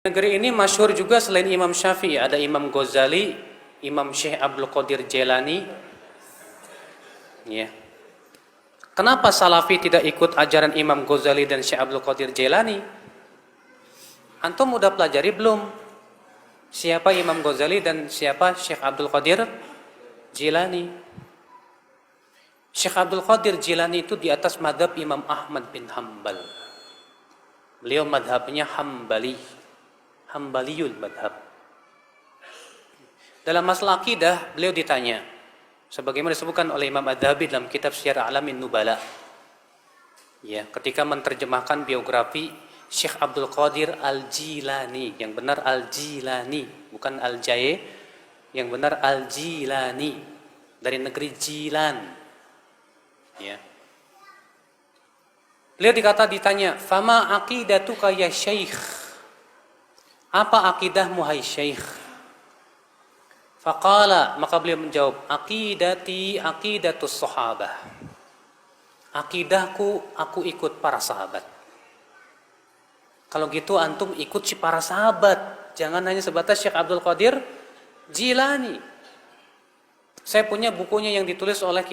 Negeri ini masyhur juga selain Imam Syafi'i, ada Imam Ghazali, Imam Syekh Abdul Qadir Jailani. Ya. Kenapa Salafi tidak ikut ajaran Imam Ghazali dan Syekh Abdul Qadir Jailani? Antum udah pelajari belum? Siapa Imam Ghazali dan siapa Syekh Abdul Qadir Jailani? Syekh Abdul Qadir Jailani itu di atas madhab Imam Ahmad bin Hanbal. Beliau madhabnya Hambaliyul madhab. Dalam masalah akidah, beliau ditanya, sebagaimana disebutkan oleh Imam Adz-Dzahabi dalam kitab Syiar A'lamin Nubala. Ya, ketika menerjemahkan biografi Syekh Abdul Qadir Al-Jilani, yang benar Al-Jilani, bukan Al-Jaye, yang benar Al-Jilani, dari negeri Jilan. Ya. Beliau ditanya, "Fama aqidatuka ya Syekh?" Apa akidahmu hai Syekh? Faqala, maka beliau menjawab, "Aqidati aqidatus sahabah." Akidahku, aku ikut para sahabat. Kalau gitu antum ikut si para sahabat, jangan hanya sebatas Syekh Abdul Qadir Jilani. Saya punya bukunya yang ditulis oleh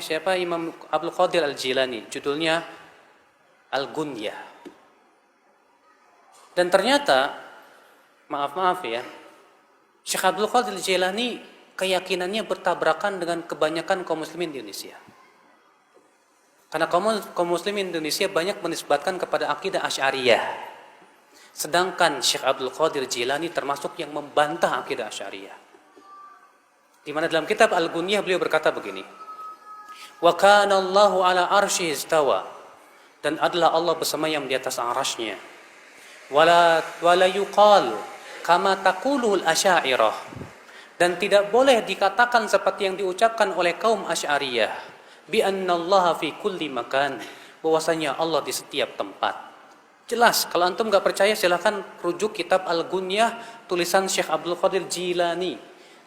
siapa, Imam Abdul Qadir Al-Jilani, judulnya Al-Gunyah. Dan ternyata maaf ya, Syekh Abdul Qadir Jailani keyakinannya bertabrakan dengan kebanyakan kaum muslimin di Indonesia. Karena kaum muslimin Indonesia banyak menisbatkan kepada akidah Asy'ariyah. Sedangkan Syekh Abdul Qadir Jailani termasuk yang membantah akidah Asy'ariyah. Di mana dalam kitab Al-Gunyah beliau berkata begini, "Wa kana Allahu ala arsyihi istawa." Dan adalah Allah bersemayam di atas arasy-Nya. Wala yuqal kama taqulul asy'ariyah, dan tidak boleh dikatakan seperti yang diucapkan oleh kaum Asy'ariyah, bi annallaha fi kulli makan, bahwasanya Allah di setiap tempat. Jelas, kalau antum enggak percaya silahkan rujuk kitab Al-Gunyah tulisan Syekh Abdul Qadir Jilani.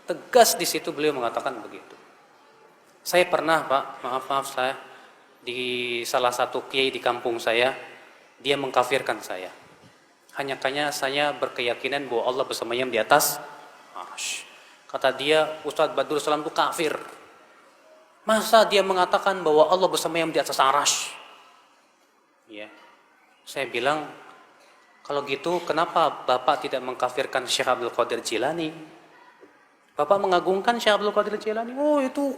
Tegas di situ beliau mengatakan begitu. Saya pernah, Pak, maaf saya di salah satu kiai di kampung saya, dia mengkafirkan saya. Hanya saya berkeyakinan bahwa Allah bersemayam di atas arsy. Kata dia, Ustadz Badrul Salam itu kafir. Masa dia mengatakan bahwa Allah bersemayam di atas arsy? Ya. Saya bilang, kalau gitu kenapa Bapak tidak mengkafirkan Syekh Abdul Qadir Jilani? Bapak mengagungkan Syekh Abdul Qadir Jilani. Oh, itu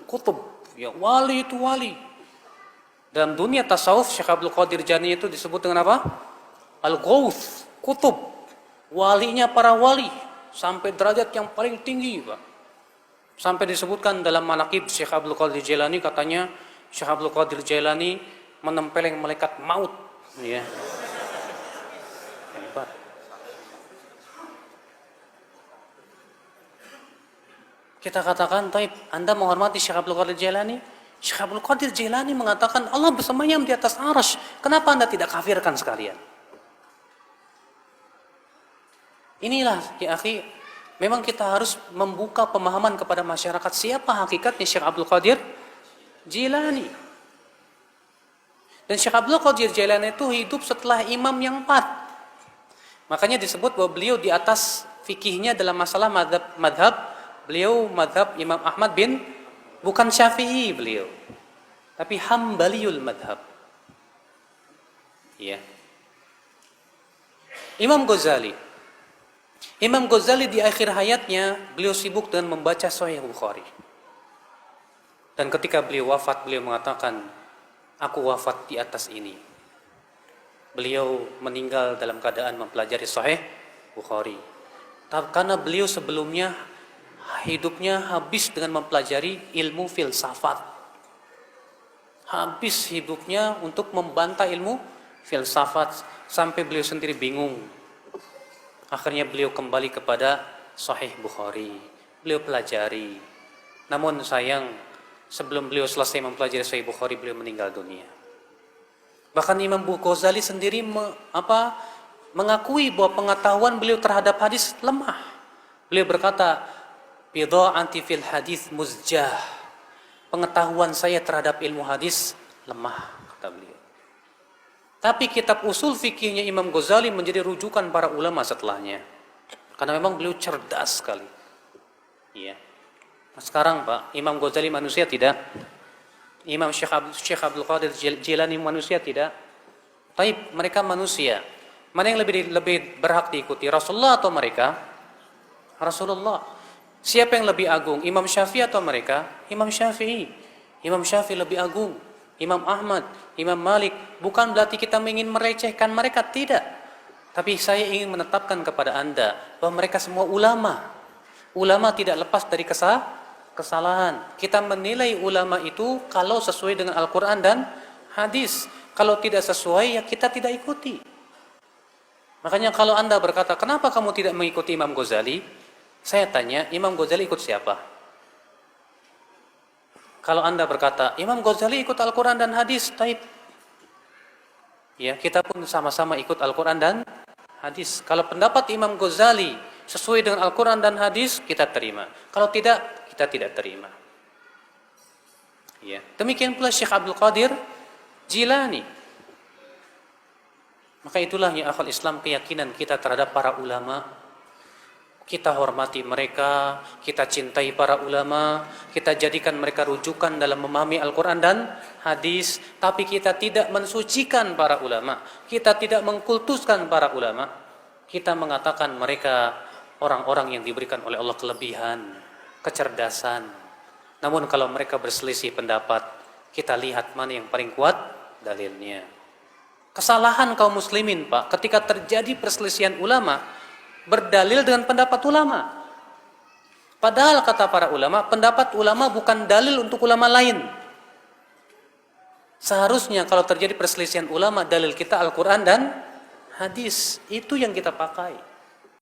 kutub. Ya, wali itu wali. Dalam dunia tasawuf, Syekh Abdul Qadir Jilani itu disebut dengan apa? Al-Ghauth, kutub, walinya para wali, sampai derajat yang paling tinggi, Pak. Sampai disebutkan dalam manaqib Syekh Abdul Qadir Jailani, katanya Syekh Abdul Qadir Jailani menempeleng malaikat maut, ya. Hebat. Kita katakan, "Taib, Anda menghormati Syekh Abdul Qadir Jailani?" Syekh Abdul Qadir Jailani mengatakan Allah bersemayam di atas arsy. Kenapa Anda tidak kafirkan sekalian? Inilah, ya akhi, memang kita harus membuka pemahaman kepada masyarakat siapa hakikatnya Syekh Abdul Qadir Jilani. Dan Syekh Abdul Qadir Jilani itu hidup setelah imam yang 4. Makanya disebut bahwa beliau di atas fikihnya dalam masalah madhab, beliau madhab Imam Ahmad bukan Syafi'i beliau, tapi Hambaliyul madhab. Ya. Imam Ghazali di akhir hayatnya beliau sibuk dengan membaca Sahih Bukhari. Dan ketika beliau wafat, beliau mengatakan, "Aku wafat di atas ini." Beliau meninggal dalam keadaan mempelajari Sahih Bukhari. Karena beliau sebelumnya hidupnya habis dengan mempelajari ilmu filsafat. Habis hidupnya untuk membantah ilmu filsafat sampai beliau sendiri bingung. Akhirnya beliau kembali kepada Sahih Bukhari. Beliau pelajari. Namun sayang, sebelum beliau selesai mempelajari Sahih Bukhari, beliau meninggal dunia. Bahkan Imam Ghazali sendiri mengakui bahwa pengetahuan beliau terhadap hadis lemah. Beliau berkata, "Bidha'ati fil hadis muzjah." Pengetahuan saya terhadap ilmu hadis lemah, kata beliau. Tapi kitab usul fikihnya Imam Ghazali menjadi rujukan para ulama setelahnya. Karena memang beliau cerdas sekali. Iya. Nah, sekarang Pak, Imam Ghazali manusia tidak? Imam Syekh Abdul Qadir Jilani manusia tidak? Tapi mereka manusia. Mana yang lebih berhak diikuti, Rasulullah atau mereka? Rasulullah. Siapa yang lebih agung, Imam Syafi'i atau mereka? Imam Syafi'i. Imam Syafi'i lebih agung. Imam Ahmad, Imam Malik. Bukan berarti kita ingin merecehkan mereka, tidak. Tapi saya ingin menetapkan kepada Anda bahwa mereka semua ulama. Ulama tidak lepas dari kesalahan. Kita menilai ulama itu kalau sesuai dengan Al-Quran dan hadis. Kalau tidak sesuai, ya kita tidak ikuti. Makanya kalau Anda berkata, kenapa kamu tidak mengikuti Imam Ghazali? Saya tanya, Imam Ghazali ikut siapa? Kalau Anda berkata, Imam Ghazali ikut Al-Quran dan hadis, taib. Ya, kita pun sama-sama ikut Al-Quran dan hadis. Kalau pendapat Imam Ghazali sesuai dengan Al-Quran dan hadis, kita terima. Kalau tidak, kita tidak terima. Ya. Demikian pula Syekh Abdul Qadir Jilani. Maka itulah ya akhwal Islam, keyakinan kita terhadap para ulama. Kita hormati mereka, kita cintai para ulama, kita jadikan mereka rujukan dalam memahami Al-Quran dan hadis. Tapi kita tidak mensucikan para ulama, kita tidak mengkultuskan para ulama. Kita mengatakan mereka orang-orang yang diberikan oleh Allah kelebihan, kecerdasan. Namun kalau mereka berselisih pendapat, kita lihat mana yang paling kuat dalilnya. Kesalahan kaum muslimin, Pak, ketika terjadi perselisihan ulama, berdalil dengan pendapat ulama. Padahal kata para ulama, pendapat ulama bukan dalil untuk ulama lain. Seharusnya kalau terjadi perselisihan ulama, dalil kita Al-Quran dan hadis. Itu yang kita pakai.